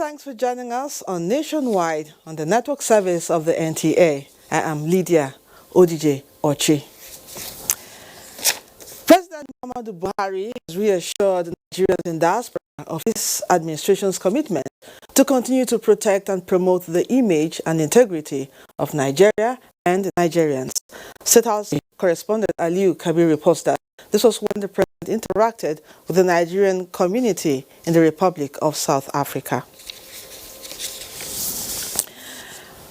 Thanks for joining us on Nationwide on the network service of the NTA. I am Lydia Odije Ochi. President Muhammadu Buhari has reassured Nigerians in diaspora of his administration's commitment to continue to protect and promote the image and integrity of Nigeria and Nigerians. State House correspondent Aliu Kabir reports that this was when the president interacted with the Nigerian community in the Republic of South Africa.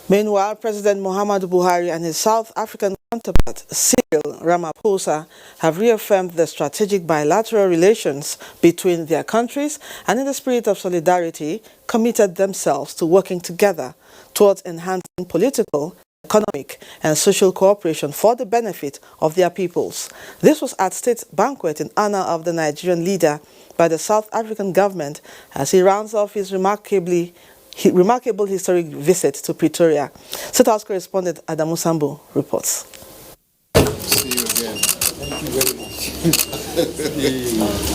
Meanwhile, President Muhammadu Buhari and his South African counterpart, Cyril Ramaphosa, have reaffirmed the strategic bilateral relations between their countries and, in the spirit of solidarity, committed themselves to working together towards enhancing political, economic and social cooperation for the benefit of their peoples. This was at state banquet in honor of the Nigerian leader by the South African government as he rounds off his remarkable historic visit to Pretoria. State House correspondent Adamu Sambo reports. See you again. Thank you very much.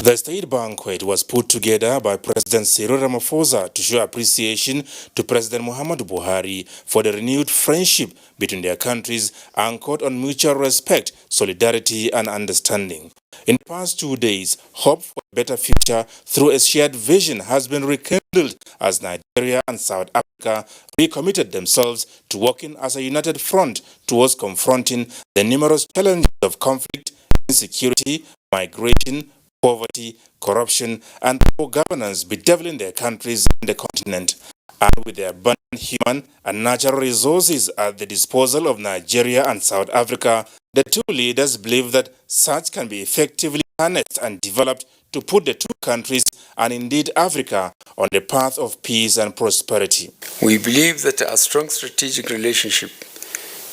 The state banquet was put together by President Cyril Ramaphosa to show appreciation to President Muhammadu Buhari for the renewed friendship between their countries anchored on mutual respect, solidarity and understanding. In the past 2 days, hope for a better future through a shared vision has been rekindled as Nigeria and South Africa recommitted themselves to working as a united front towards confronting the numerous challenges of conflict, insecurity, migration, poverty, corruption, and poor governance bedeviling their countries and the continent. And with the abundant human and natural resources at the disposal of Nigeria and South Africa, the two leaders believe that such can be effectively harnessed and developed to put the two countries, and indeed Africa, on the path of peace and prosperity. We believe that a strong strategic relationship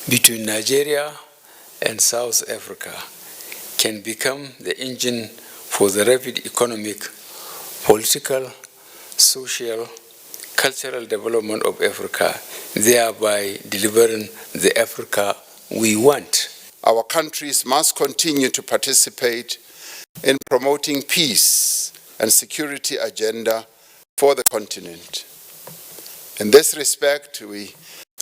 between Nigeria and South Africa can become the engine for the rapid economic, political, social, cultural development of Africa, thereby delivering the Africa we want. Our countries must continue to participate in promoting peace and security agenda for the continent. In this respect, we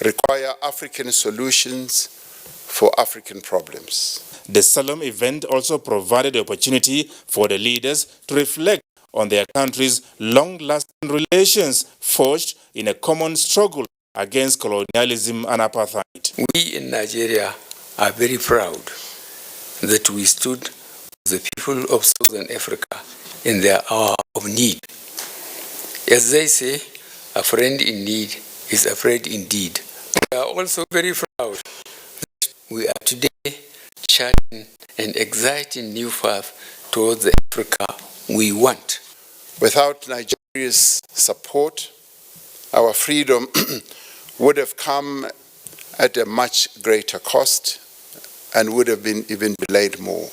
require African solutions for African problems. The solemn event also provided the opportunity for the leaders to reflect on their country's long-lasting relations forged in a common struggle against colonialism and apartheid. We in Nigeria are very proud that we stood with the people of Southern Africa in their hour of need. As they say, a friend in need is a friend indeed. We are also very proud that we are today charting an exciting new path towards the Africa we want. Without Nigeria's support, our freedom would have come at a much greater cost and would have been even delayed more.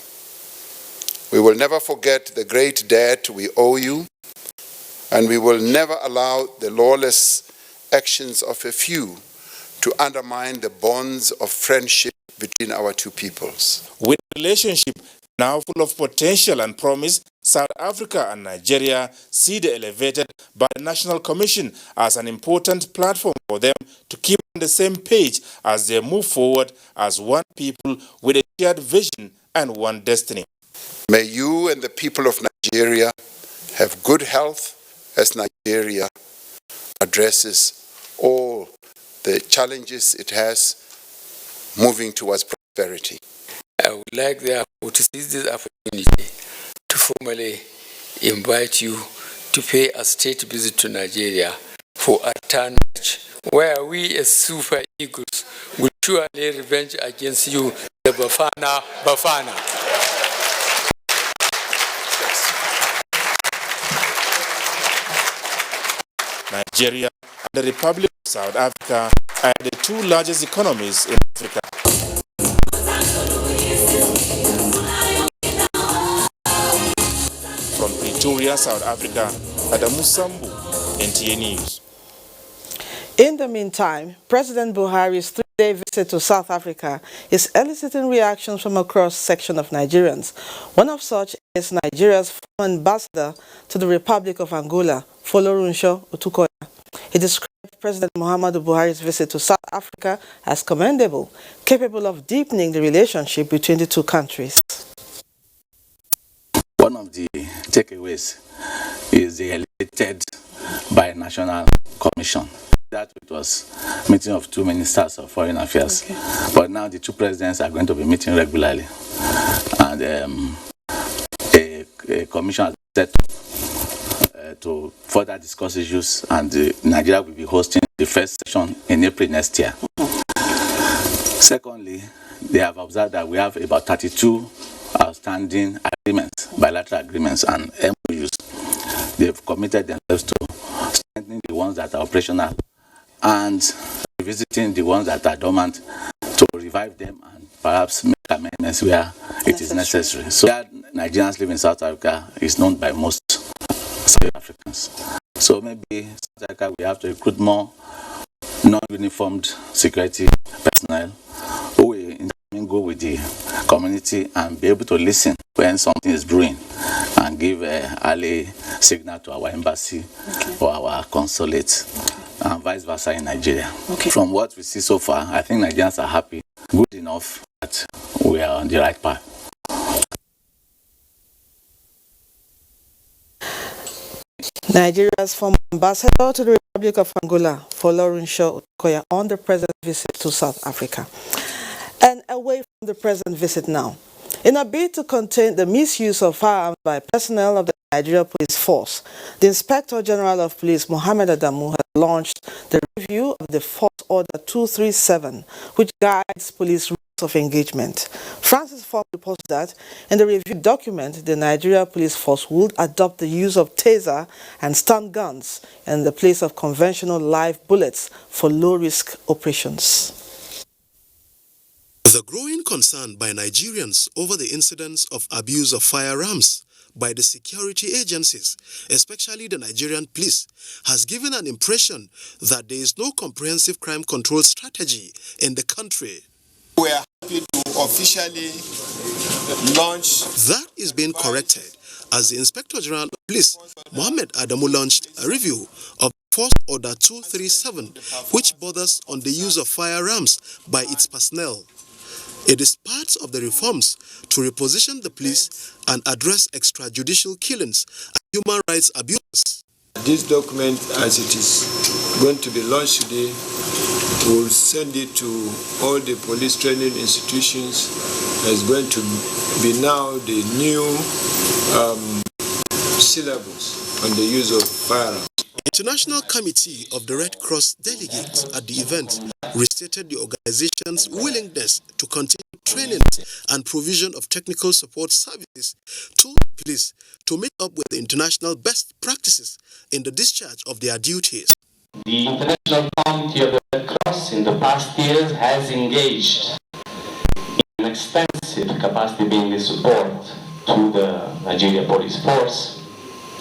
We will never forget the great debt we owe you, and we will never allow the lawless actions of a few to undermine the bonds of friendship between our two peoples. With a relationship now full of potential and promise, South Africa and Nigeria see the elevated by the National Commission as an important platform for them to keep on the same page as they move forward as one people with a shared vision and one destiny. May you and the people of Nigeria have good health as Nigeria addresses all the challenges it has moving towards prosperity. I would like therefore to seize this opportunity to formally invite you to pay a state visit to Nigeria for a turn match where we as Super Eagles will surely revenge against you, the Bafana Bafana. Nigeria and the Republic of South Africa are the two largest economies in Africa. From Pretoria, South Africa, Adamu Sambu, NTA News. In the meantime, President Buhari's three-day visit to South Africa is eliciting reactions from a cross-section of Nigerians. One of such is Nigeria's former ambassador to the Republic of Angola, Folorunsho Otukoya. He described President Muhammadu Buhari's visit to South Africa as commendable, capable of deepening the relationship between the two countries. One of the takeaways is the elected Binational Commission. That it was a meeting of two ministers of foreign affairs, but now the two presidents are going to be meeting regularly, and a commission has set to further discuss issues, and Nigeria will be hosting the first session in April next year. Secondly, they have observed that we have about 32 outstanding agreements, bilateral agreements and MOUs. They've committed themselves to strengthening the ones that are operational and revisiting the ones that are dormant, to revive them and perhaps make amendments where it is necessary. So that Nigerians live in South Africa is known by most South Africans. So maybe South Africa we have to recruit more non-uniformed security personnel who will go with the community and be able to listen when something is brewing and give an early signal to our embassy or our consulate and vice versa in Nigeria. From what we see so far, I think Nigerians are happy, good enough that we are on the right path. Nigeria's former ambassador to the Republic of Angola, Folorunsho Otukoya, on the president's visit to South Africa. And away from the president's visit now, in a bid to contain the misuse of firearms by personnel of the Nigeria Police Force, the Inspector General of Police, Mohammed Adamu, has launched the review of the Force Order 237, which guides police rules of engagement. Francis Fogg reports that in the review document, the Nigeria Police Force would adopt the use of taser and stun guns in the place of conventional live bullets for low-risk operations. The growing concern by Nigerians over the incidents of abuse of firearms by the security agencies, especially the Nigerian police, has given an impression that there is no comprehensive crime control strategy in the country. We are happy to officially launch. That is being corrected as the Inspector General of Police, Mohammed Adamu, launched a review of Force Order 237, which borders on the use of firearms by its personnel. It is part of the reforms to reposition the police and address extrajudicial killings and human rights abuses. This document, as it is going to be launched today, will send it to all the police training institutions. There's going to be now the new syllabus on the use of firearms. International Committee of the Red Cross delegates at the event restated the organization's willingness to continue training and provision of technical support services to the police to meet up with the international best practices in the discharge of their duties. The International Committee of the Red Cross in the past years has engaged in extensive capacity building support to the Nigeria Police Force.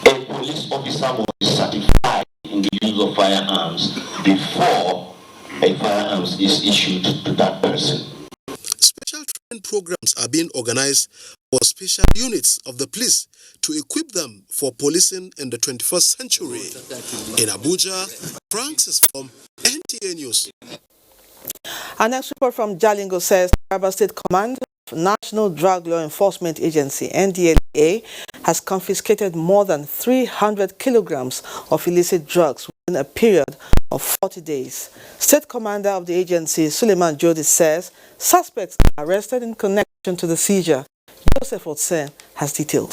A police officer must be certified in the use of firearms before a firearms is issued to that person. Special training programs are being organized for special units of the police to equip them for policing in the 21st century. In Abuja, Francis from NTA News. Our next report from Jalingo says Taraba State Command of National Drug Law Enforcement Agency, NDLEA, has confiscated more than 300 kilograms of illicit drugs within a period of 40 days. State Commander of the agency, Suleiman Jodi, says suspects are arrested in connection to the seizure. Joseph Otsen has details.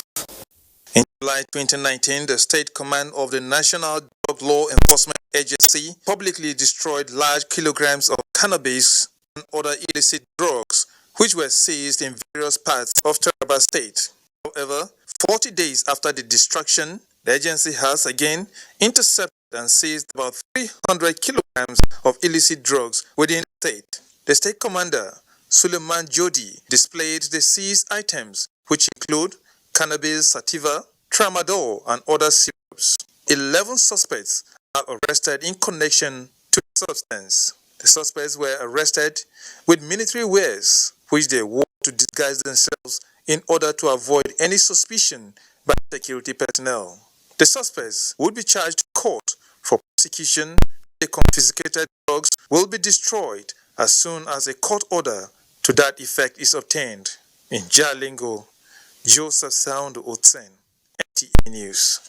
In July 2019, the State Command of the National Drug Law Enforcement Agency publicly destroyed large kilograms of cannabis and other illicit drugs, which were seized in various parts of Taraba State. However, 40 days after the destruction, the agency has again intercepted and seized about 300 kilograms of illicit drugs within the state. The State Commander, Suleiman Jodi, displayed the seized items, which include cannabis sativa, tramadol, and other syrups. 11 suspects are arrested in connection to the substance. The suspects were arrested with military wares, which they wore to disguise themselves in order to avoid any suspicion by security personnel. The suspects would be charged in court for prosecution. The confiscated drugs will be destroyed as soon as a court order to that effect is obtained. In Jalingo, Joseph Sound Otsen, NTA News.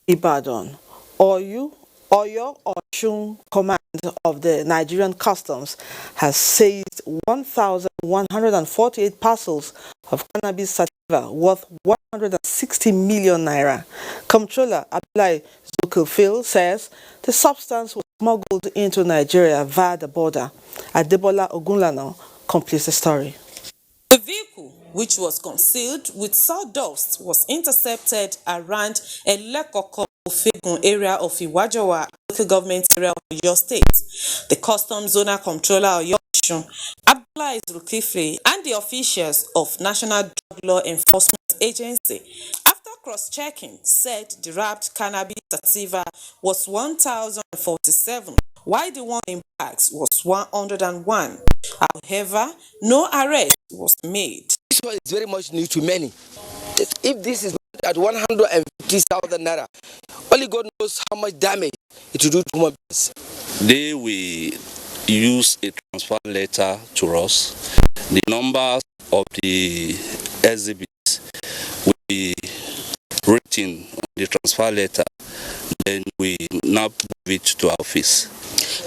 Ibadan, Oyo Oshun Command of the Nigerian Customs has seized 1,148 parcels of cannabis sativa worth 160 million naira. Comptroller Abdullahi Zulkifil says the substance was smuggled into Nigeria via the border. Adebola Ogunlana completes the story. The vehicle, which was concealed with sawdust, was intercepted around Elekoko area of Iwajowa local government area of Oyo State. The Customs Zonal Controller of Oyo Abdullahi Zulkifli and the officials of National Drug Law Enforcement Agency, after cross-checking, said the wrapped cannabis sativa was 1,047, while the one in bags was 101. However, no arrest was made. This one is very much new to many. If this is at 150,000 naira, only God knows how much damage it will do to human beings. They will use a transfer letter to us. The numbers of the exhibits will be written on the transfer letter. Then we now move it to our office.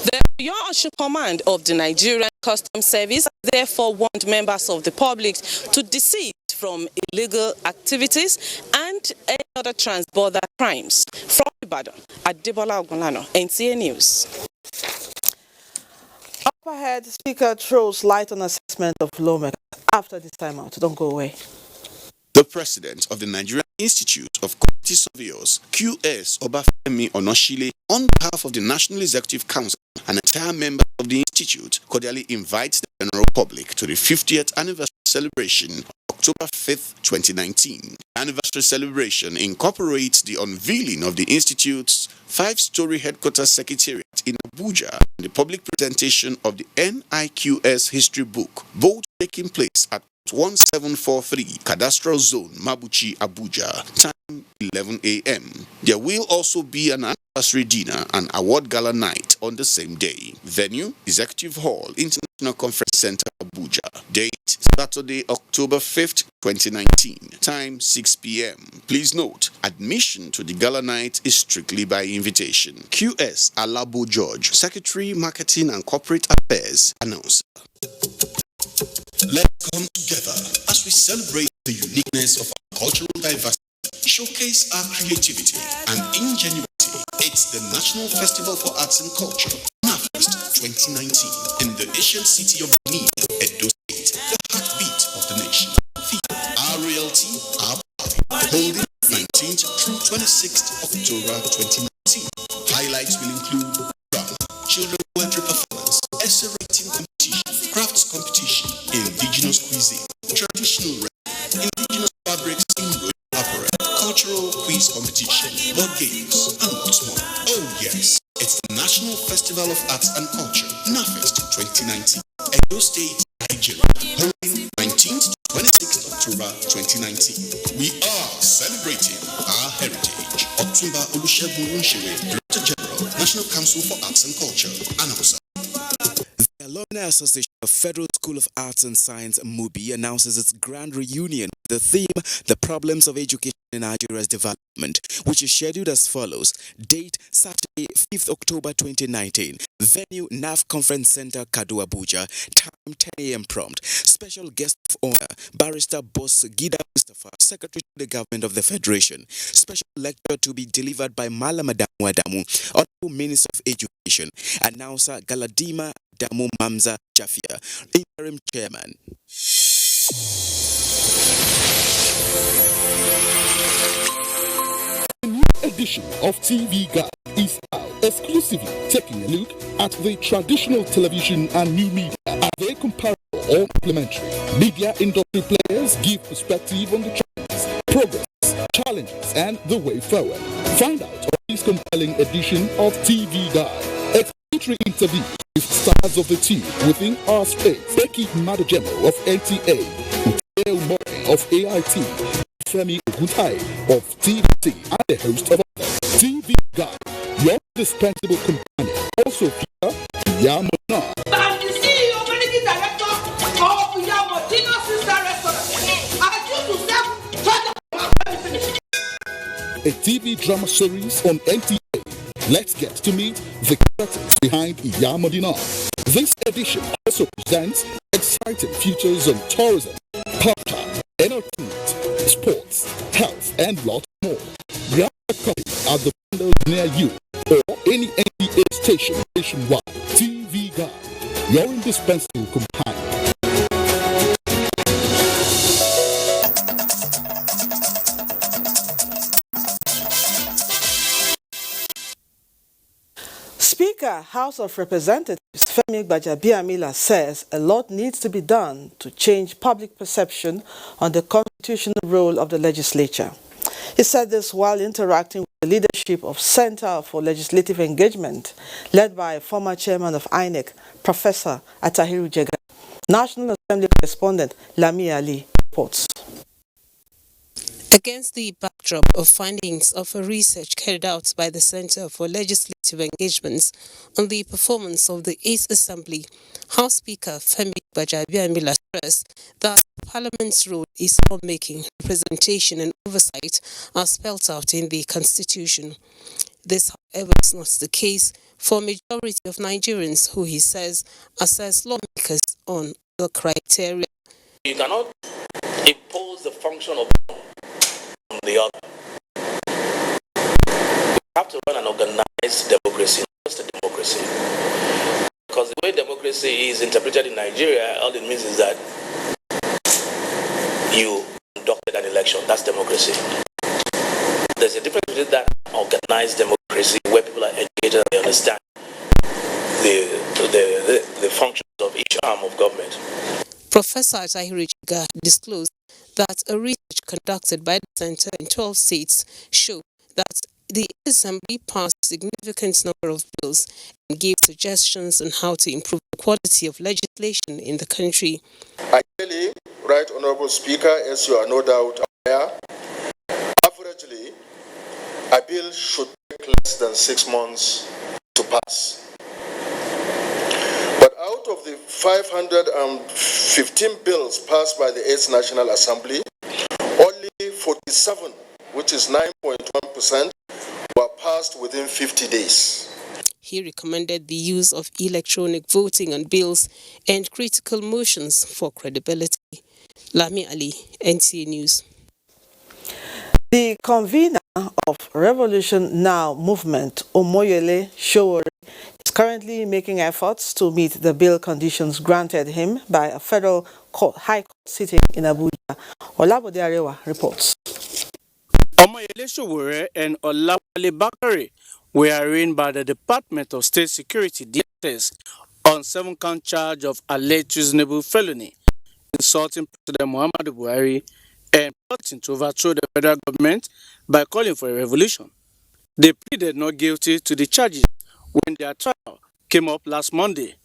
The Oyo Command of the Nigerian Customs Service therefore warned members of the public to desist from illegal activities and any other trans-border crimes. From Ibadan, Adebola Ogunlana, NTA News. Up ahead, Speaker throws light on assessment of lawmakers after this timeout. Don't go away. The president of the Nigerian Institute of Quality Surveyors, QS Obafemi Onoshile, on behalf of the National Executive Council and entire members of the institute, cordially invites the general public to the 50th anniversary celebration, October 5th, 2019. The anniversary celebration incorporates the unveiling of the institute's 5-story headquarters secretariat in Abuja and the public presentation of the NIQS history book, both taking place at 1743 Cadastral Zone, Mabuchi, Abuja. Time 11 a.m. There will also be an anniversary dinner and award gala night on the same day. Venue, Executive Hall, International Conference Center, Abuja. Date, Saturday, October 5th, 2019. Time 6 p.m. Please note, admission to the gala night is strictly by invitation. QS Alabo George, Secretary, Marketing and Corporate Affairs, announcer. Let's come together as we celebrate the uniqueness of our cultural diversity, showcase our creativity and ingenuity. It's the National Festival for Arts and Culture, NAFEST 2019, in the ancient city of Benin, Edo State, the heartbeat of the nation. Theme, our reality, our power. Holding 19th through 26th October 2019. Highlights will include drama, children poetry performance, essay writing competition, crafts competition, indigenous cuisine, traditional rap, indigenous fabrics in royal apparel, cultural quiz competition, board games, and lots more. Oh yes, it's the National Festival of Arts and Culture, NAFEST 2019, Edo State, Nigeria, holding 19th to 26th October 2019. We are celebrating our heritage. Otumba Olusegun Unshewe, Director General, National Council for Arts and Culture, announcer. The Alumni Association of Federal School of Arts and Science, MUBI, announces its grand reunion with the theme, The Problems of Education in Nigeria's Development, which is scheduled as follows. Date, Saturday, 5th October 2019. Venue, NAF Conference Center, Kadu, Abuja. Time, 10 a.m. prompt. Special guest of honor, Barrister Boss Gida Mustafa, Secretary to the Government of the Federation. Special lecture to be delivered by Malam Adamu Adamu, Honorable Minister of Education. Announcer Galadima Damu Mamza Jafia, Interim Chairman. A new edition of TV Guide is out, exclusively taking a look at the traditional television and new media. Are they comparable or complementary? Media industry players give perspective on the trends, progress, challenges, and the way forward. Find out on this compelling edition of TV Guide. Exploratory interviews with stars of the team within our space. Becky Madojemo of NTA, Uteo Moe of AIT, Femi Oguntai of TVC, and the host of others. TV Guide, your indispensable companion. Also feature Yamona. I'm the CEO, managing director of Yamodino Sister Restaurant. I choose to serve a TV drama series on NTA. Let's get to meet the characters behind Iyamodina. This edition also presents exciting features on tourism, culture, entertainment, sports, health, and lots more. Grab a copy at the windows near you or any NTA station nationwide. TV Guide, your indispensable companion. Speaker, House of Representatives Femi Gbajabiamila says a lot needs to be done to change public perception on the constitutional role of the legislature. He said this while interacting with the leadership of Center for Legislative Engagement, led by former chairman of INEC, Professor Atahiru Jega. National Assembly correspondent Lami Ali reports. Against the backdrop of findings of a research carried out by the Center for Legislative Engagements on the performance of the 8th Assembly, House Speaker Femi Gbajabiamila stressed that Parliament's role is lawmaking, representation and oversight are spelt out in the Constitution. This, however, is not the case for a majority of Nigerians who, he says, assess lawmakers on the criteria. You cannot impose the function of on the other. We have to run an organized democracy, not just a democracy. Because the way democracy is interpreted in Nigeria, all it means is that you conducted an election. That's democracy. There's a difference between that organized democracy where people are engaged and they understand the functions of each arm of government. Professor Atahiru Jega disclosed that a research conducted by the Center in 12 states showed that the Assembly passed a significant number of bills and gave suggestions on how to improve the quality of legislation in the country. Ideally, Right Honourable Speaker, as you are no doubt aware, averagely, a bill should take less than 6 months to pass. But out of the 515 bills passed by the 8th National Assembly, only 47, which is 9.1%, were passed within 50 days. He recommended the use of electronic voting on bills and critical motions for credibility. Lami Ali, NTA News. The convener of Revolution Now movement, Omoyele Sowore, is currently making efforts to meet the bail conditions granted him by a federal high court sitting in Abuja. Olabode Arewa reports. Omoyele Sowore and Olawale Bakare were arraigned by the Department of State Security DSS on 7-count charge of alleged treasonable felony, insulting President Muhammadu Buhari and plotting to overthrow the federal government by calling for a revolution. They pleaded not guilty to the charges when their trial came up last Monday.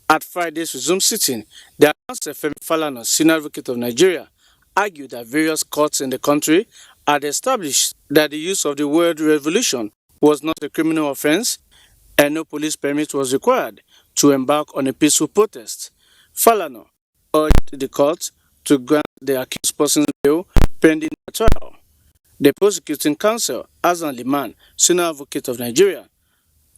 At Friday's resumed sitting, the announcer Femi Falana, Senior Advocate of Nigeria, argued that various courts in the country had established that the use of the word revolution was not a criminal offense and no police permit was required to embark on a peaceful protest. Falana urged the court to grant the accused person's bail pending the trial. The prosecuting counsel, Hassan Liman, Senior Advocate of Nigeria,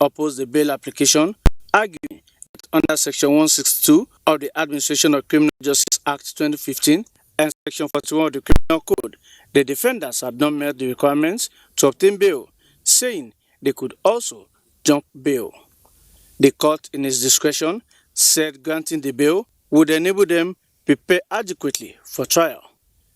opposed the bail application, arguing that under Section 162 of the Administration of Criminal Justice Act 2015 and Section 41 of the Criminal Code, the defendants had not met the requirements to obtain bail, saying they could also jump bail. The court, in its discretion, said granting the bail would enable them prepare adequately for trial.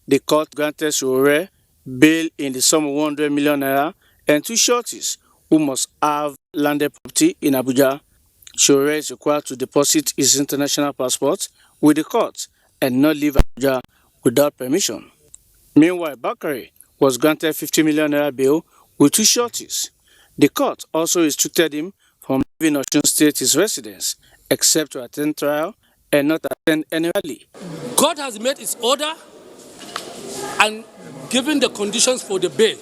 The court granted Sowore bail in the sum of 100 million naira and 2 sureties who must have landed property in Abuja. Sowore is required to deposit his international passport with the court and not leave Abuja without permission. Meanwhile, Bakare was granted 50 million naira bail with 2 sureties. The court also restricted him from leaving Osun State, his residence, except to attend trial and not attend any rally. God has made his order and given the conditions for the bail.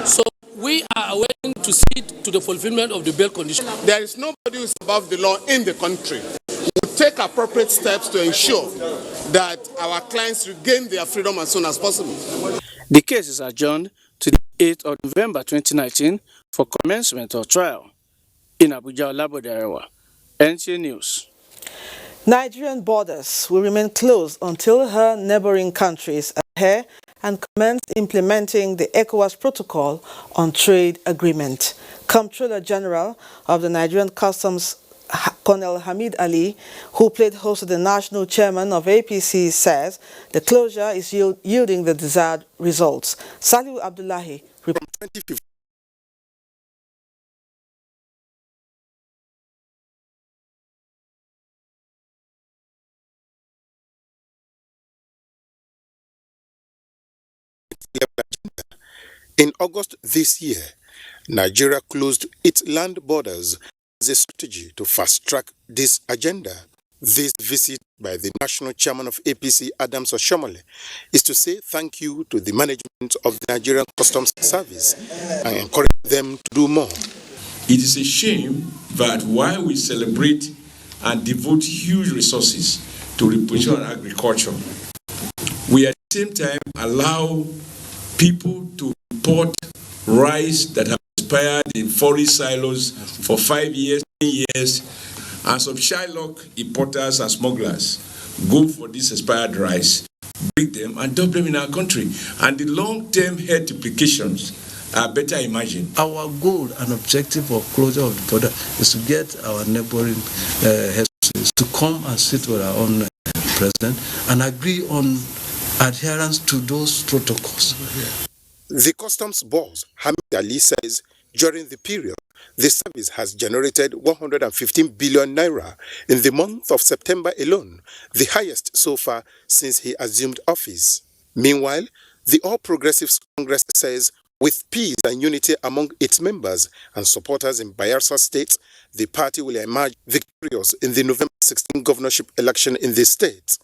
So we are waiting to see to the fulfillment of the bail condition. There is nobody who is above the law in the country. We will take appropriate steps to ensure that our clients regain their freedom as soon as possible. The case is adjourned to the 8th of November 2019 for commencement of trial. In Abuja, Bilateral, NTA News. Nigerian borders will remain closed until her neighboring countries adhere and commence implementing the ECOWAS Protocol on Trade Agreement. Comptroller General of the Nigerian Customs, Colonel Hamid Ali, who played host to the national chairman of APC, says the closure is yielding the desired results. Salihu Abdullahi reports. In August this year, Nigeria closed its land borders as a strategy to fast-track this agenda. This visit by the national chairman of APC, Adams Oshomole, is to say thank you to the management of the Nigerian Customs Service and encourage them to do more. It is a shame that while we celebrate and devote huge resources to reproduction and agriculture, we at the same time allow people to import rice that have expired in forest silos for 5 years, 10 years, and some Shylock importers and smugglers go for this expired rice, break them, and dump them in our country. And the long-term health implications are better imagined. Our goal and objective of closure of the border is to get our neighboring head offices to come and sit with our own president and agree on adherence to those protocols. The customs boss, Hamid Ali, says during the period, the service has generated 115 billion naira in the month of September alone, the highest so far since he assumed office. Meanwhile, the All Progressives Congress says with peace and unity among its members and supporters in Bayelsa State, the party will emerge victorious in the November 16 governorship election in the state.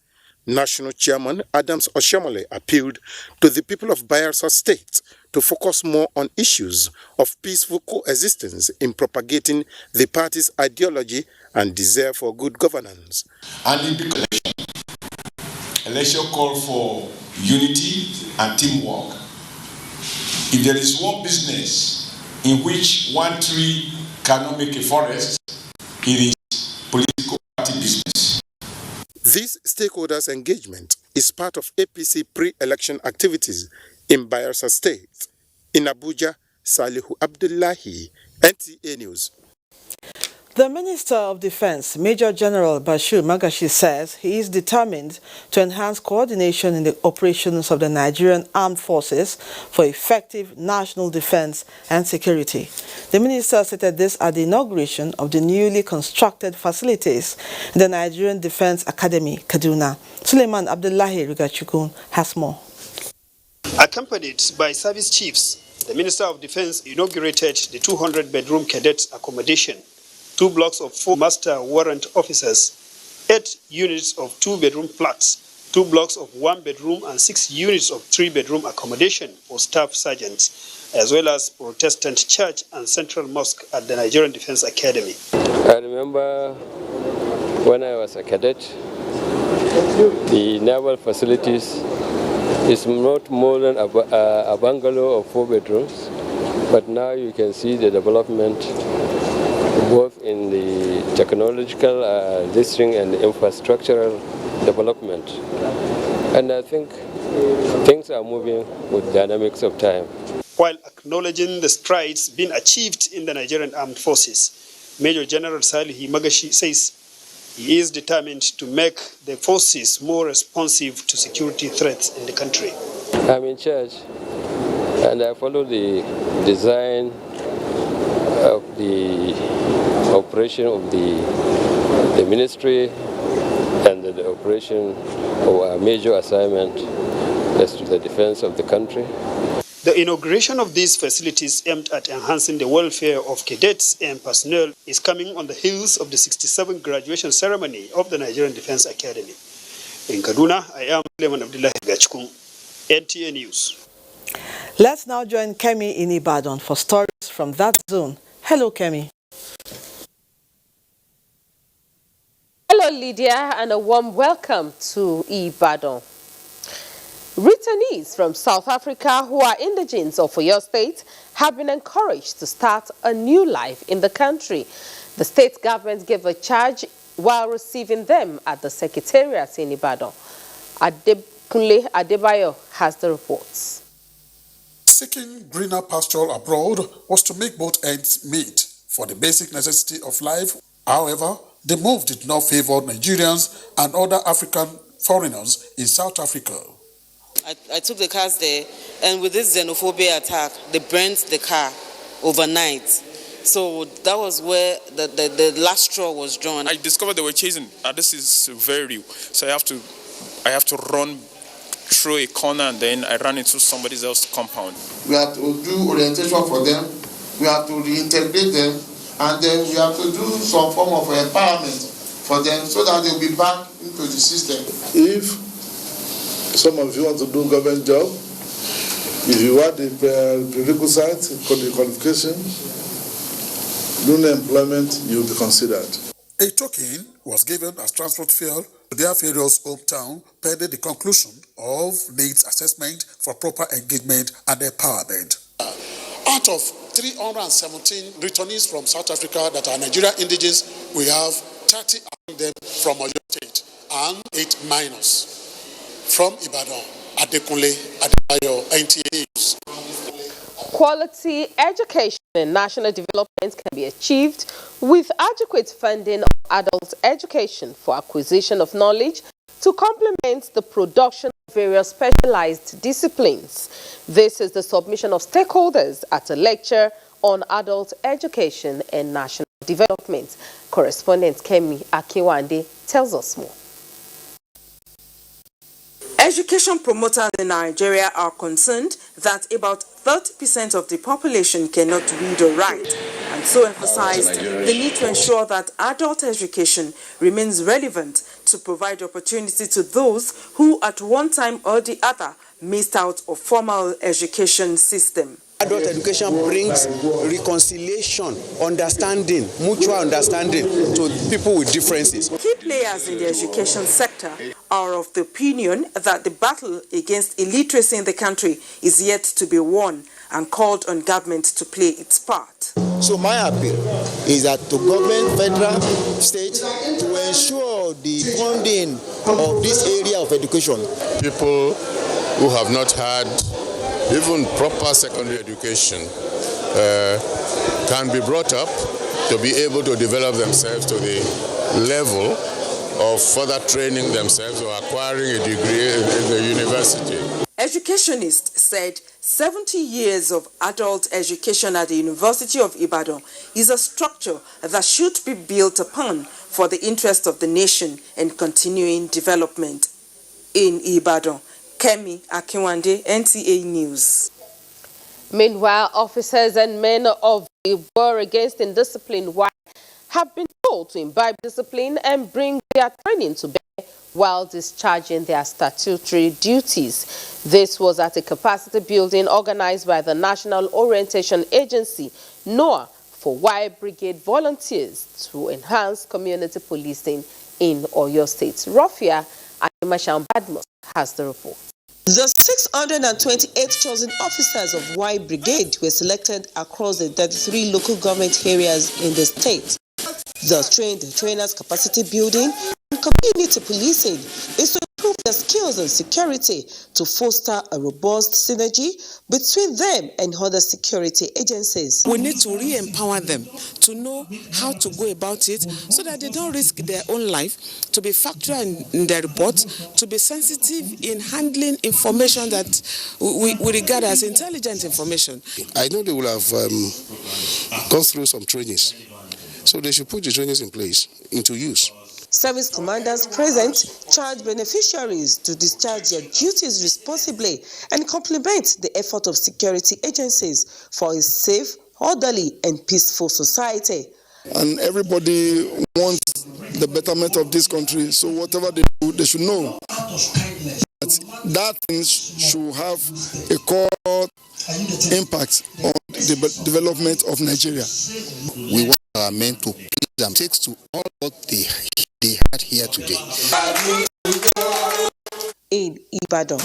National Chairman Adams Oshomole appealed to the people of Bayelsa State to focus more on issues of peaceful coexistence in propagating the party's ideology and desire for good governance. And in the election call for unity and teamwork. If there is one business in which one tree cannot make a forest, it is political party business. This stakeholders' engagement is part of APC pre-election activities in Bayelsa State. In Abuja, Salihu Abdullahi, NTA News. The Minister of Defense, Major General Bashir Magashi, says he is determined to enhance coordination in the operations of the Nigerian Armed Forces for effective national defense and security. The minister stated this at the inauguration of the newly constructed facilities in the Nigerian Defense Academy, Kaduna. Suleiman Abdullahi Rigachukun has more. Accompanied by service chiefs, the Minister of Defense inaugurated the 200-bedroom cadet accommodation, 2 blocks of 4 master warrant officers, 8 units of 2-bedroom flats, 2 blocks of 1-bedroom and 6 units of 3-bedroom accommodation for staff sergeants, as well as Protestant Church and Central Mosque at the Nigerian Defense Academy. I remember when I was a cadet, the naval facilities is not more than a bungalow of 4 bedrooms, but now you can see the development both in the technological listing and the infrastructural development. And I think things are moving with dynamics of time. While acknowledging the strides being achieved in the Nigerian Armed Forces, Major General Salihu Magashi says he is determined to make the forces more responsive to security threats in the country. I'm in charge and I follow the design of the operation of the ministry and the operation of our major assignment as to the defense of the country. The inauguration of these facilities aimed at enhancing the welfare of cadets and personnel is coming on the heels of the 67th graduation ceremony of the Nigerian Defense Academy. In Kaduna, I am Suleiman Abdullahi Gachkun, NTA News. Let's now join Kemi in Ibadan for stories from that zone. Hello, Kemi. Hello, Lydia, and a warm welcome to Ibadan. Returnees from South Africa who are indigenes of Oyo State have been encouraged to start a new life in the country. The state government gave a charge while receiving them at the Secretariat in Ibadan. Adekunle Adebayo has the reports. Seeking greener pasture abroad was to make both ends meet for the basic necessity of life. However, the move did not favor Nigerians and other African foreigners in South Africa. I took the cars there, and with this xenophobia attack, they burnt the car overnight. So that was where the last straw was drawn. I discovered they were chasing. This is very real. So I have to run through a corner, and then I ran into somebody else's compound. We have to do orientation for them. We have to reintegrate them, and then we have to do some form of empowerment for them so that they'll be back into the system. If some of you want to do government job, if you want the prerequisite for the qualification, doing employment, you will be considered. A token was given as transport fare to their various hometown pending the conclusion of needs assessment for proper engagement and empowerment. Out of 317 returnees from South Africa that are Nigerian indigenes, we have 30 among them from Oyo State and 8 minors. From Ibadan, Adekunle Adebayo, NTA News. Quality education and national development can be achieved with adequate funding of adult education for acquisition of knowledge to complement the production of various specialized disciplines. This is the submission of stakeholders at a lecture on adult education and national development. Correspondent Kemi Akiwande tells us more. Education promoters in Nigeria are concerned that about 30% of the population cannot read or write, and so emphasized the need to ensure that adult education remains relevant to provide opportunity to those who at one time or the other missed out of formal education system. Adult education brings reconciliation, understanding, mutual understanding to people with differences. Key players in the education sector are of the opinion that the battle against illiteracy in the country is yet to be won and called on government to play its part. So my appeal is that to government, federal, state, to ensure the funding of this area of education. People who have not had even proper secondary education can be brought up to be able to develop themselves to the level of further training themselves or acquiring a degree in the university. Educationists said 70 years of adult education at the University of Ibadan is a structure that should be built upon for the interest of the nation and continuing development. In Ibadan, Kemi Akiwande, NTA News. Meanwhile, officers and men of the War Against Indiscipline have been told to imbibe discipline and bring their training to bear while discharging their statutory duties. This was at a capacity building organized by the National Orientation Agency, NOAA, for Y Brigade volunteers to enhance community policing in Oyo State. Rafia Animashan Badmus has the report. The 628 chosen officers of Y Brigade were selected across the 33 local government areas in the state. The trainers' capacity building and community policing is to improve their skills and security to foster a robust synergy between them and other security agencies. We need to re-empower them to know how to go about it so that they don't risk their own life, to be factual in their reports, to be sensitive in handling information that we regard as intelligent information. I know they will have gone through some trainings, so they should put the trainings in place, into use. Service commanders present charge beneficiaries to discharge their duties responsibly and complement the effort of security agencies for a safe, orderly and peaceful society. And everybody wants the betterment of this country, so whatever they do, they should know that thing should have a core impact on the development of Nigeria. We want our men to please them, takes to all what they had here today. In Ibadan,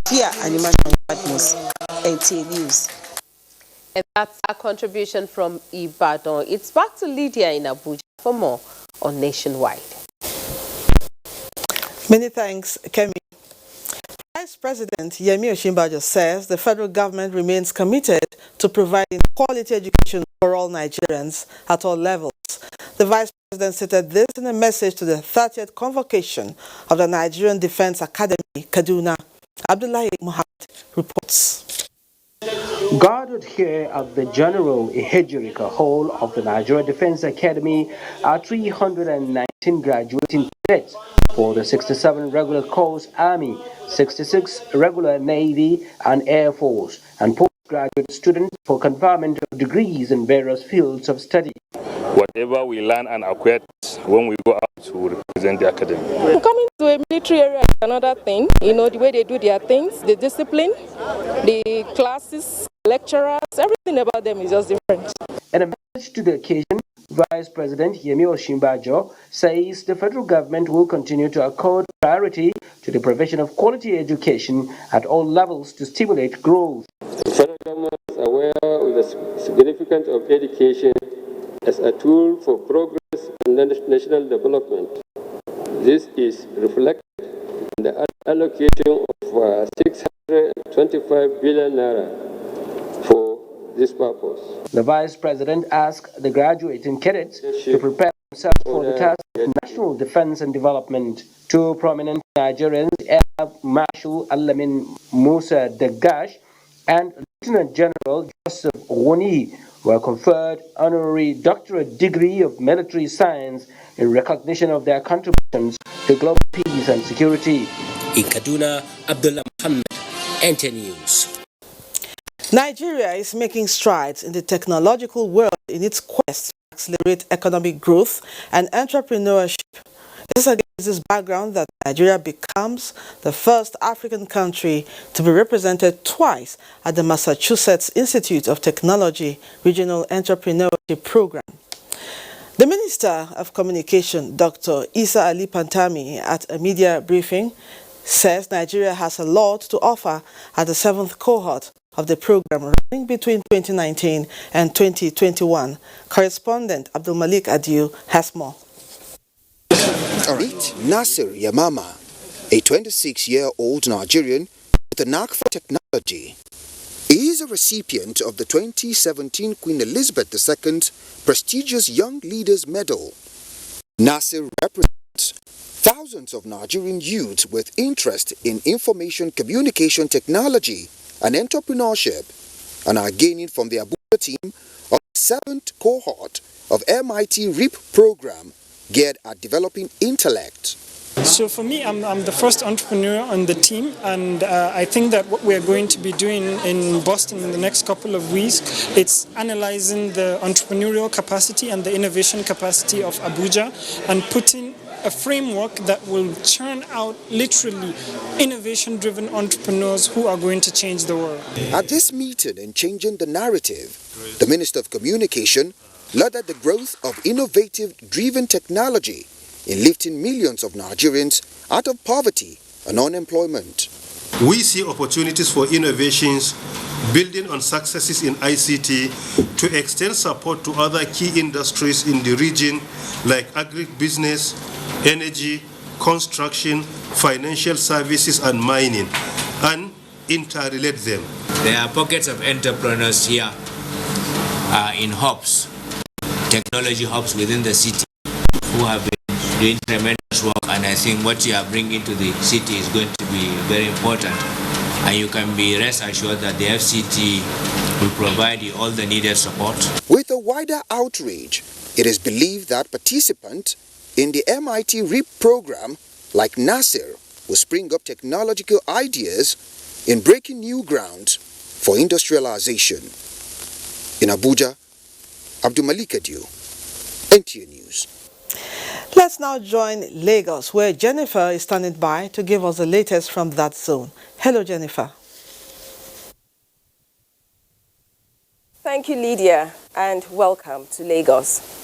via Animation Partners, NTA News. And that's our contribution from Ibadan. It's back to Lydia in Abuja for more on Nationwide. Many thanks, Kemi. Vice President Yemi Osinbajo says the federal government remains committed to providing quality education for all Nigerians at all levels. The Vice President stated this in a message to the 30th convocation of the Nigerian Defense Academy, Kaduna. Abdullahi Muhammad reports. Gathered here at the General Ihejirika Hall of the Nigeria Defense Academy are 319 graduating cadets for the 67 regular Corps Army, 66 regular Navy and Air Force, and postgraduate students for conferment of degrees in various fields of study. Whatever we learn and acquire when we go out to represent the academy. Coming to a military area is another thing. You know, the way they do their things, the discipline, the classes, lecturers, everything about them is just different. In a message to the occasion, Vice President Yemi Osinbajo says the federal government will continue to accord priority to the provision of quality education at all levels to stimulate growth. The federal government is aware of the significance of education as a tool for progress and national development. This is reflected in the allocation of 625 billion naira for this purpose. The Vice President asked the graduating cadets to prepare themselves for the task of national defense and development. Two prominent Nigerians, Air Marshal Alamin Musa Dagash and Lieutenant General Joseph Woni, were conferred honorary doctorate degree of military science in recognition of their contributions to global peace and security. In Kaduna, Abdullah Muhammad, NTA News. Nigeria is making strides in the technological world in its quest to accelerate economic growth and entrepreneurship. This is against this background that Nigeria becomes the first African country to be represented twice at the Massachusetts Institute of Technology Regional Entrepreneurship Program. The Minister of Communication, Dr. Isa Ali Pantami, at a media briefing, says Nigeria has a lot to offer at the 7th cohort of the program running between 2019 and 2021. Correspondent Abdul Malik Adiu has more. Nasir Yamama, a 26-year-old Nigerian with a knack for technology, is a recipient of the 2017 Queen Elizabeth II prestigious Young Leaders Medal. Nasir represents thousands of Nigerian youths with interest in information communication technology and entrepreneurship and are gaining from the Abuja team of the 7th cohort of MIT REAP program geared at developing intellect. So for me, I'm the first entrepreneur on the team, and I think that what we're going to be doing in Boston in the next couple of weeks, it's analyzing the entrepreneurial capacity and the innovation capacity of Abuja and putting a framework that will churn out literally innovation-driven entrepreneurs who are going to change the world. At this meeting in Changing the Narrative, the Minister of Communication lauded the growth of innovative-driven technology in lifting millions of Nigerians out of poverty and unemployment. We see opportunities for innovations, building on successes in ICT to extend support to other key industries in the region like agribusiness, energy, construction, financial services and mining, and interrelate them. There are pockets of entrepreneurs here in hubs, technology hubs within the city, who have been doing tremendous work, and I think what you are bringing to the city is going to be very important, and you can be rest assured that the FCT will provide you all the needed support. With a wider outreach, it is believed that participants in the MIT REAP program, like Nasser, will spring up technological ideas in breaking new ground for industrialization. In Abuja, Abdul Malik Adio, NTA News. Let's now join Lagos, where Jennifer is standing by to give us the latest from that zone. Hello, Jennifer. Thank you, Lydia, and welcome to Lagos.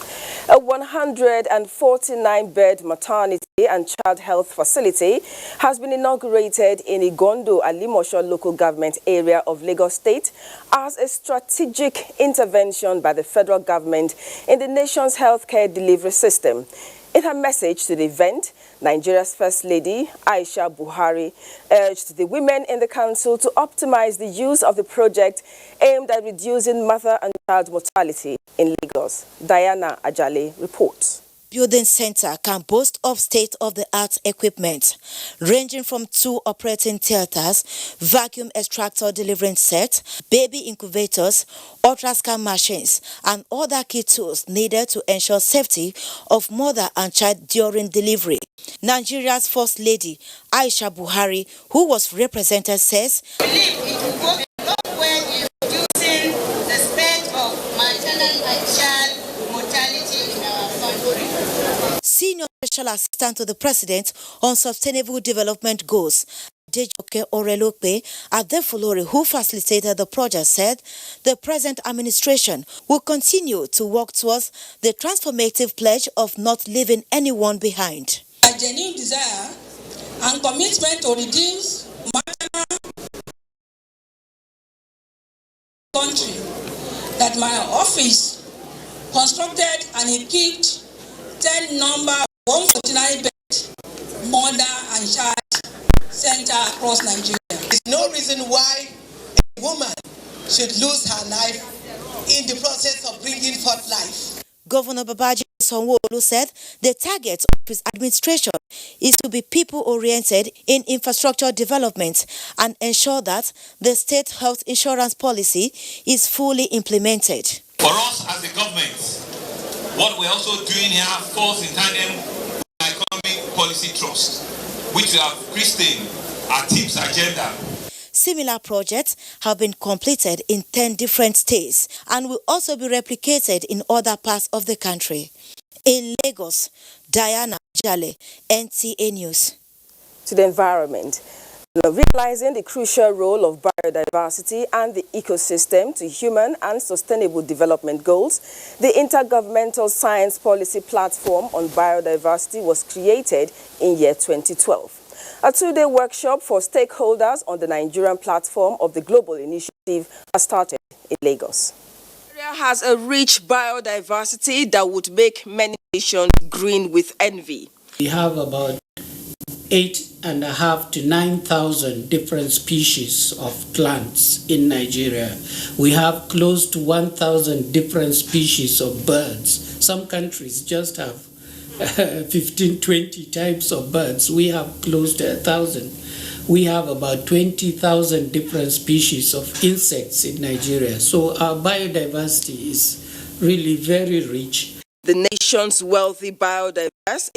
A 149-bed maternity and child health facility has been inaugurated in Igondo, Alimosho local government area of Lagos State as a strategic intervention by the federal government in the nation's healthcare delivery system. In her message to the event, Nigeria's First Lady, Aisha Buhari, urged the women in the council to optimize the use of the project aimed at reducing mother and child mortality in Lagos. Diana Ajale reports. Building center can boast of state-of-the-art equipment, ranging from 2 operating theaters, vacuum extractor delivering set, baby incubators, ultrascan machines, and other key tools needed to ensure safety of mother and child during delivery. Nigeria's First Lady, Aisha Buhari, who was represented, says, I believe it will go a long way in reducing the spread of maternal and child mortality in our country. Senior Special Assistant to the President on Sustainable Development Goals, Dejoke Orelope Adefolori, who facilitated the project, said the present administration will continue to work towards the transformative pledge of not leaving anyone behind. A genuine desire and commitment to reduce maternal country that my office constructed and equipped 10 number 149 bed mother and child center across Nigeria. There's no reason why a woman should lose her life in the process of bringing forth life. Governor Babajide Sanwo-Olu said the target of his administration is to be people-oriented in infrastructure development and ensure that the state health insurance policy is fully implemented. For us as the government, what we're also doing here falls in tandem with our economic policy trust, which we have christened our TIPS agenda. Similar projects have been completed in 10 different states and will also be replicated in other parts of the country. In Lagos, Diana Jale, NTA News. To the environment. Realizing the crucial role of biodiversity and the ecosystem to human and sustainable development goals, the Intergovernmental Science Policy Platform on Biodiversity was created in year 2012. A 2-day workshop for stakeholders on the Nigerian platform of the Global Initiative has started in Lagos. Nigeria has a rich biodiversity that would make many nations green with envy. We have about 8,500 to 9,000 different species of plants in Nigeria. We have close to 1,000 different species of birds. Some countries just have 15, 20 types of birds. We have close to 1,000. We have about 20,000 different species of insects in Nigeria. So our biodiversity is really very rich. The nation's wealthy biodiversity,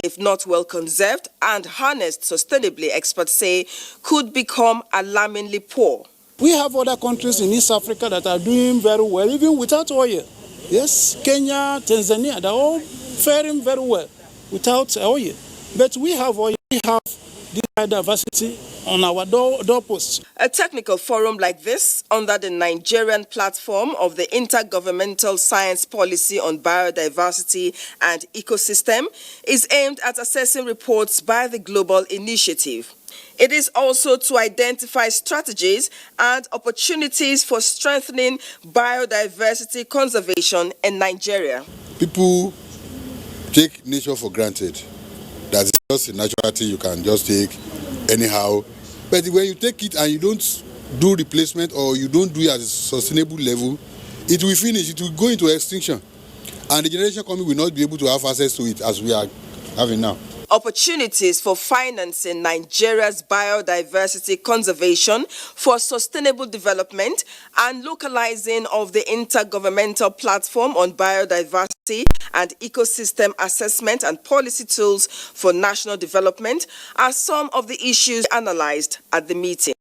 if not well conserved and harnessed sustainably, experts say, could become alarmingly poor. We have other countries in East Africa that are doing very well, even without oil. Yes, Kenya, Tanzania, they're all faring very well without oil. But we have oil, we have this biodiversity on our doorposts. A technical forum like this under the Nigerian platform of the Intergovernmental Science Policy on Biodiversity and Ecosystem is aimed at assessing reports by the Global Initiative. It is also to identify strategies and opportunities for strengthening biodiversity conservation in Nigeria. People take nature for granted. That's just a natural thing you can just take anyhow. But when you take it and you don't do replacement or you don't do it at a sustainable level, it will finish, it will go into extinction. And the generation coming will not be able to have access to it as we are having now. opportunities for financing Nigeria's biodiversity conservation for sustainable development, and localizing of the intergovernmental platform on biodiversity and ecosystem assessment and policy tools for national development are some of the issues analyzed at the meeting.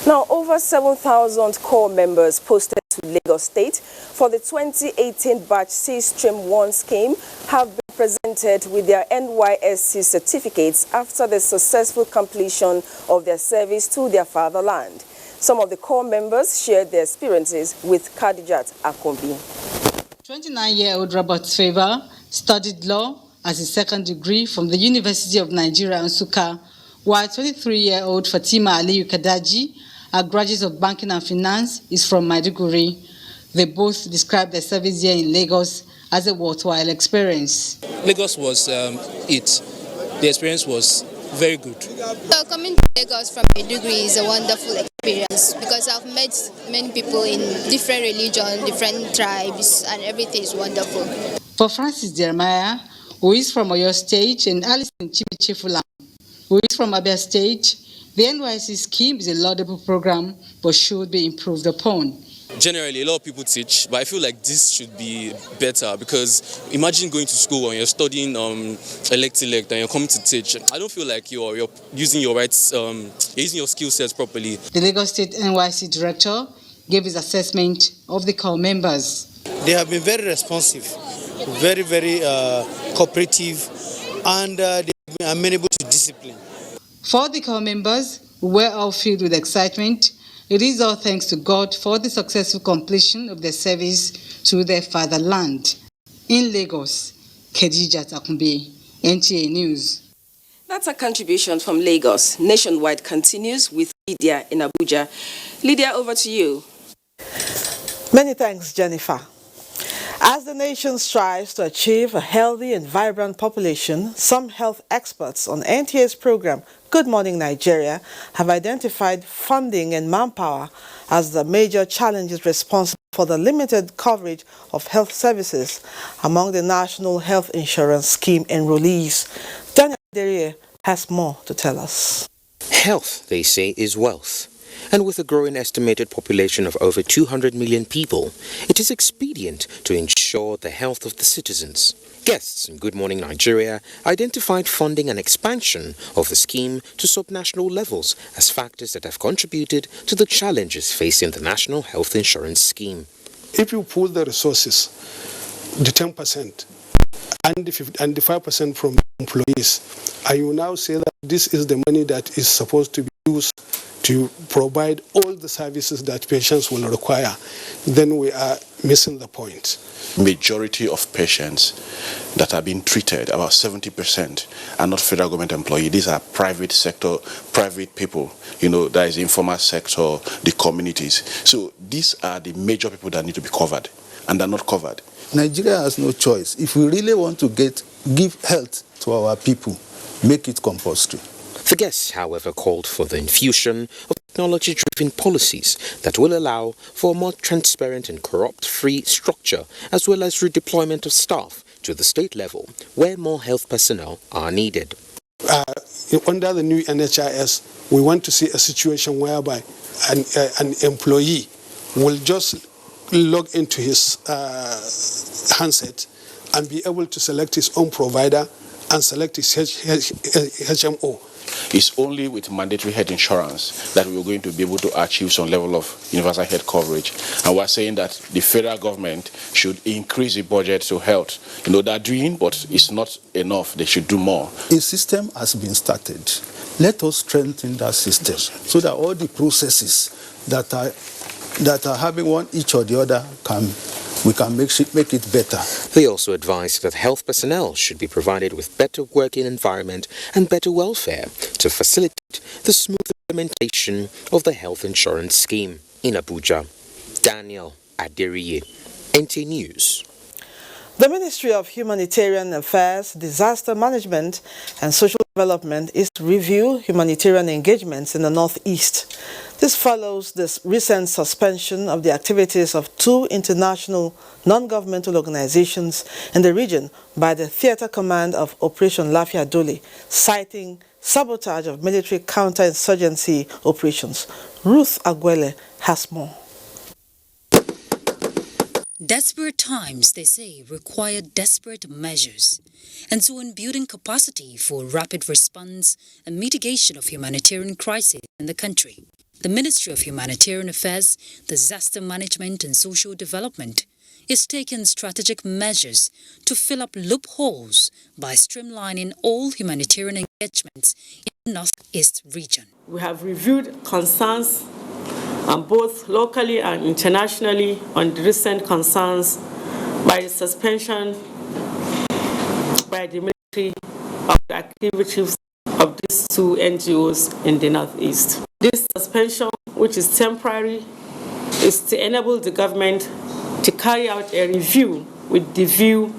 Now, over 7,000 core members posted to Lagos State for the 2018 batch C Stream 1 scheme have been presented with their NYSC certificates after the successful completion of their service to their fatherland. Some of the core members shared their experiences with Khadijat Akombi. 29-year-old Robert Favor studied law as a second degree from the University of Nigeria, Nsukka, while 23-year-old Fatima Aliyu Kadaji, a graduate of banking and finance, is from Maiduguri. They both described their service here in Lagos as a worthwhile experience. Lagos was it. The experience was very good. So coming to Lagos from Maiduguri is a wonderful experience because I've met many people in different religions, different tribes, and everything is wonderful. For Francis Jeremiah, who is from Oyo State, and Alison Chibichefulam, who is from Abia State, the NYSC scheme is a laudable program but should be improved upon. Generally, a lot of people teach, but I feel like this should be better because imagine going to school and you're studying elect and you're coming to teach. I don't feel like you're using your rights, using your skill sets properly. The Lagos State NYSC director gave his assessment of the core members. They have been very responsive, very cooperative, and they have been amenable to discipline. For the core members, who were all filled with excitement, it is all thanks to God for the successful completion of their service to their fatherland. In Lagos, Khadijat Akombi, NTA News. That's a contribution from Lagos. Nationwide continues with Lydia in Abuja. Lydia, over to you. Many thanks, Jennifer. As the nation strives to achieve a healthy and vibrant population, some health experts on NTA's program, Good Morning Nigeria, have identified funding and manpower as the major challenges responsible for the limited coverage of health services among the National Health Insurance Scheme enrollees. Daniel Derrier has more to tell us. Health, they say, is wealth. And with a growing estimated population of over 200 million people, it is expedient to ensure the health of the citizens. Guests in Good Morning Nigeria identified funding and expansion of the scheme to subnational levels as factors that have contributed to the challenges facing the National Health Insurance Scheme. If you pull the resources, the 10% and the 5% from employees, and you now say that this is the money that is supposed to be used to provide all the services that patients will require, then we are missing the point. Majority of patients that are being treated, about 70%, are not federal government employees. These are private sector, private people, that is the informal sector, the communities. So these are the major people that need to be covered, and they're not covered. Nigeria has no choice. If we really want to give health to our people, make it compulsory. The guests, however, called for the infusion of technology-driven policies that will allow for a more transparent and corrupt-free structure, as well as redeployment of staff to the state level, where more health personnel are needed. Under the new NHIS, we want to see a situation whereby an employee will just log into his handset and be able to select his own provider and select his HMO. It's only with mandatory health insurance that we're going to be able to achieve some level of universal health coverage. And we're saying that the federal government should increase the budget to health. They're doing, but it's not enough. They should do more. A system has been started. Let us strengthen that system so that all the processes that are having one each or the other we can make it better. They also advised that health personnel should be provided with better working environment and better welfare to facilitate the smooth implementation of the health insurance scheme. In Abuja, Daniel Aderiye, NT News. The Ministry of Humanitarian Affairs, Disaster Management and Social Development is to review humanitarian engagements in the Northeast. This follows this recent suspension of the activities of 2 international non-governmental organizations in the region by the Theater Command of Operation Lafia Dole, citing sabotage of military counterinsurgency operations. Ruth Agwele has more. Desperate times, they say, require desperate measures. And so in building capacity for rapid response and mitigation of humanitarian crises in the country, the Ministry of Humanitarian Affairs, Disaster Management and Social Development is taking strategic measures to fill up loopholes by streamlining all humanitarian engagements in the Northeast region. We have reviewed concerns both locally and internationally on the recent concerns by the suspension by the military of the activities of these 2 NGOs in the Northeast. This suspension, which is temporary, is to enable the government to carry out a review with the view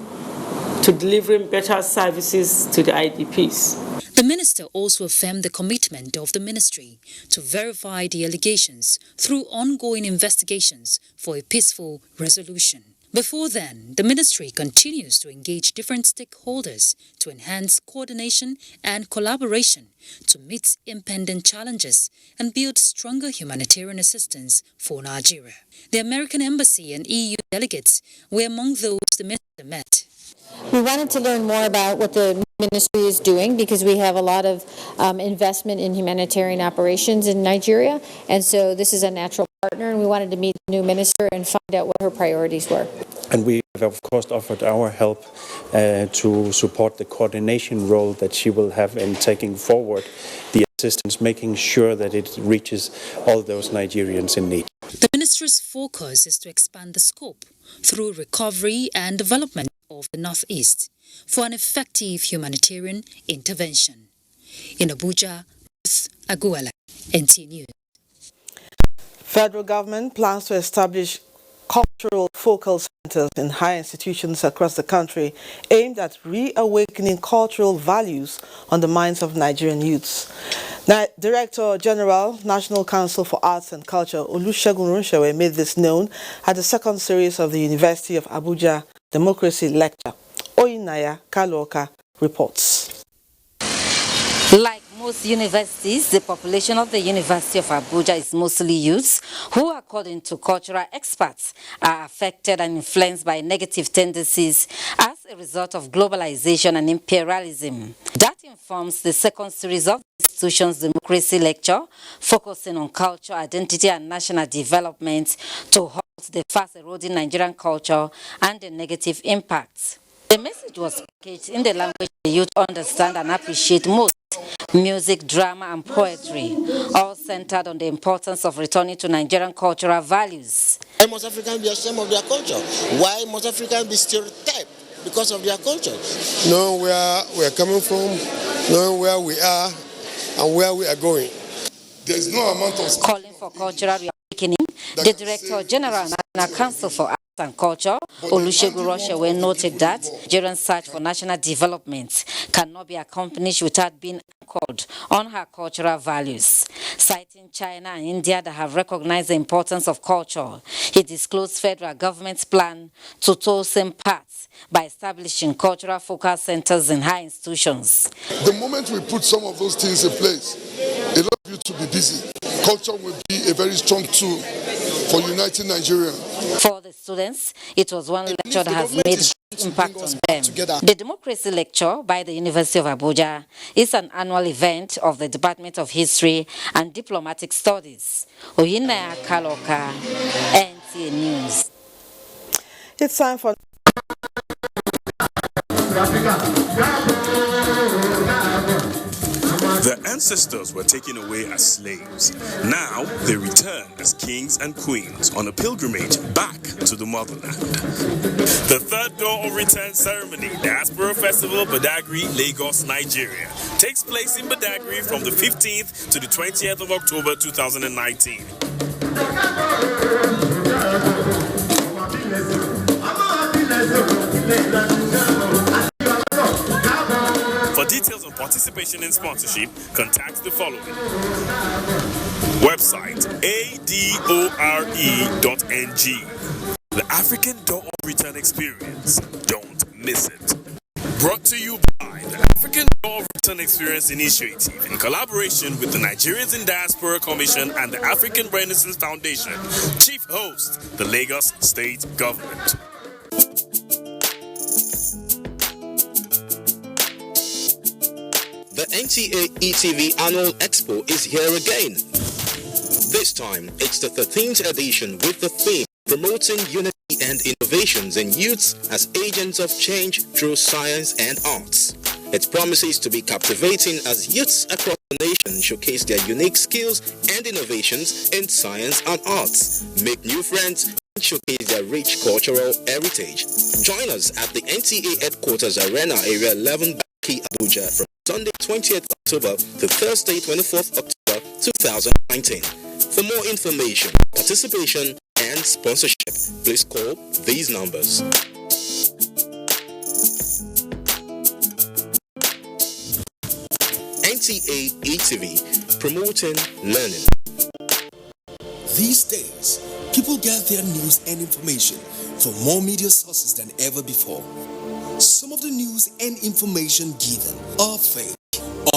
to delivering better services to the IDPs. The minister also affirmed the commitment of the ministry to verify the allegations through ongoing investigations for a peaceful resolution. Before then, the ministry continues to engage different stakeholders to enhance coordination and collaboration to meet impending challenges and build stronger humanitarian assistance for Nigeria. The American Embassy and EU delegates were among those the minister met. We wanted to learn more about what the ministry is doing because we have a lot of investment in humanitarian operations in Nigeria, and so this is a natural partner, and we wanted to meet the new minister and find out what her priorities were. And we have, of course, offered our help to support the coordination role that she will have in taking forward the assistance, making sure that it reaches all those Nigerians in need. The minister's focus is to expand the scope through recovery and development of the Northeast for an effective humanitarian intervention. In Abuja, Ruth Agwele, NT News. Federal government plans to establish cultural focal centers in higher institutions across the country aimed at reawakening cultural values on the minds of Nigerian youths. Director General, National Council for Arts and Culture, Olusegun Runshewe, made this known at the 2nd series of the University of Abuja Democracy Lecture. Oyinaya Kaloka reports. Like most universities, the population of the University of Abuja is mostly youths who, according to cultural experts, are affected and influenced by negative tendencies as a result of globalization and imperialism. That informs the 2nd series of the institution's democracy lecture, focusing on culture, identity and national development to halt the fast-eroding Nigerian culture and the negative impacts. The message was packaged in the language the youth understand and appreciate most: music, drama, and poetry, all centered on the importance of returning to Nigerian cultural values. Why must Africans be ashamed of their culture? Why must Africans be stereotyped because of their culture? Knowing where we are coming from, knowing where we are, and where we are going. There is no amount of calling for cultural reawakening. The Director General, National Council for Arts and Culture, Olusegun Runshewe, noted that Nigeria's search for national development cannot be accomplished without being anchored on her cultural values. Citing China and India that have recognized the importance of culture, he disclosed federal government's plan to tow same paths by establishing cultural focus centers in high institutions. The moment we put some of those things in place, a lot of you to be busy. Culture will be a very strong tool for uniting Nigeria. For the students, it was one lecture that has made impact on them. The Democracy Lecture by the University of Abuja is an annual event of the Department of History and Diplomatic Studies. Oyinaya Kaloka, NTA News. It's time for... Their ancestors were taken away as slaves. Now they return as kings and queens on a pilgrimage back to the motherland. The third door of return ceremony, Diaspora Festival, Badagry, Lagos, Nigeria, takes place in Badagry from the 15th to the 20th of October 2019. For details on participation and sponsorship, contact the following. Website adore.ng. The African Door of Return Experience. Don't miss it. Brought to you by the African Door of Return Experience Initiative in collaboration with the Nigerians in Diaspora Commission and the African Renaissance Foundation. Chief host, the Lagos State Government. The NTA ETV Annual Expo is here again. This time, it's the 13th edition with the theme Promoting Unity and Innovations in Youths as Agents of Change through Science and Arts. It promises to be captivating as youths across the nation showcase their unique skills and innovations in science and arts, make new friends, and showcase their rich cultural heritage. Join us at the NTA Headquarters Arena, Area 11, Baki, Abuja from Sunday 20th October to Thursday 24th October 2019. For more information, participation, and sponsorship, please call these numbers. NTA ETV, promoting learning. These days, people get their news and information from more media sources than ever before. Some of the news and information given are fake,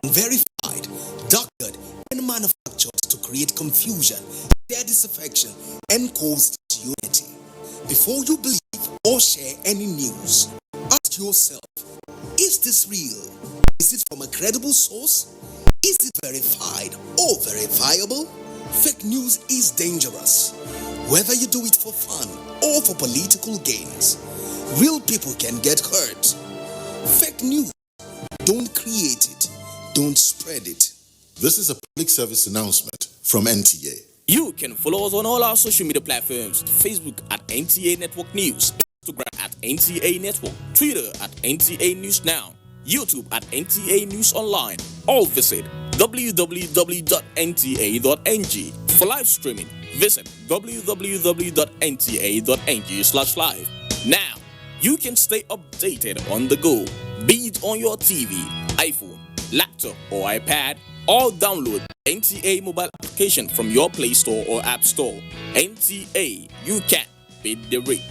unverified, doctored, and manufactured to create confusion, their disaffection, and cause disunity. Before you believe or share any news, ask yourself, is this real? Is it from a credible source? Is it verified or verifiable? Fake news is dangerous. Whether you do it for fun or for political gains, real people can get hurt. Fake news, don't create it, don't spread it. This is a public service announcement from NTA. You can follow us on all our social media platforms: Facebook at NTA Network News, Instagram at NTA Network, Twitter at NTA News Now, YouTube at NTA News Online, or visit www.nta.ng. For live streaming, visit www.nta.ng/live. Now, you can stay updated on the go, be it on your TV, iPhone, laptop, or iPad, or download NTA mobile application from your Play Store or App Store. NTA, you can beat the rate.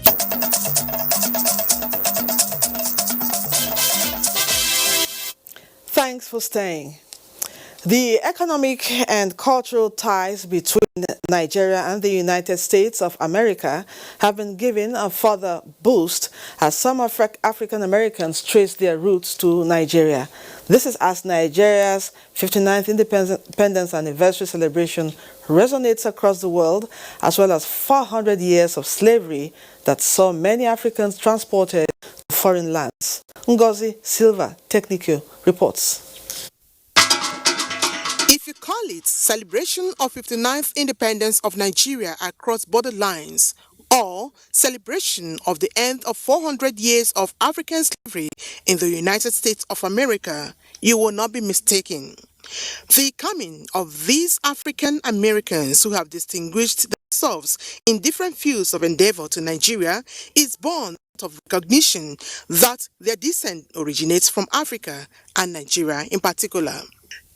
Thanks for staying. The economic and cultural ties between Nigeria and the United States of America have been given a further boost as some African Americans trace their roots to Nigeria. This is as Nigeria's 59th independence anniversary celebration resonates across the world, as well as 400 years of slavery that saw many Africans transported to foreign lands. Ngozi Silva, Technical, reports. If you call it celebration of 59th independence of Nigeria across border lines, or celebration of the end of 400 years of African slavery in the United States of America, you will not be mistaken. The coming of these African Americans who have distinguished themselves in different fields of endeavor to Nigeria is born out of recognition that their descent originates from Africa and Nigeria in particular.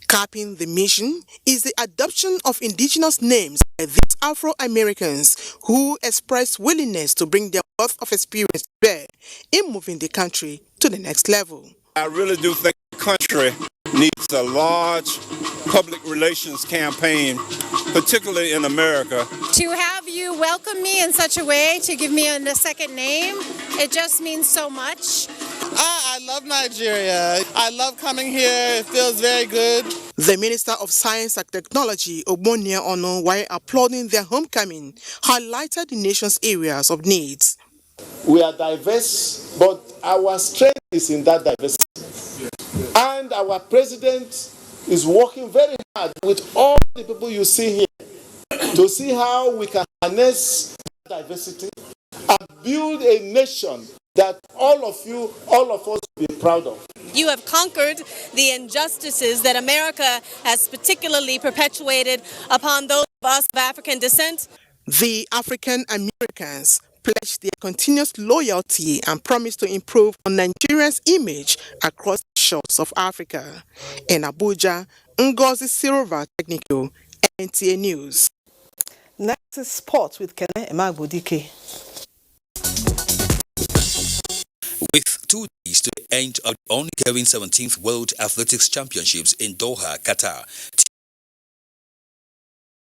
Capping the mission is the adoption of indigenous names by these Afro-Americans who express willingness to bring their wealth of experience to bear in moving the country to the next level. I really do think the country needs a large public relations campaign, particularly in America. To have you welcome me in such a way, to give me a second name, it just means so much. I love Nigeria. I love coming here. It feels very good. The Minister of Science and Technology, Ogbonnia Ono, while applauding their homecoming, highlighted the nation's areas of needs. We are diverse, but our strength is in that diversity. And our president is working very hard with all the people you see here to see how we can harness diversity and build a nation that all of us will be proud of. You have conquered the injustices that America has particularly perpetuated upon those of us of African descent. The African Americans pledged their continuous loyalty and promised to improve on Nigeria's image across the shores of Africa. In Abuja, Ngozi Silva, Technical, NTA News. Next is sports with Kene Emagbodike. With 2 days to the end of the ongoing 17th World Athletics Championships in Doha, Qatar,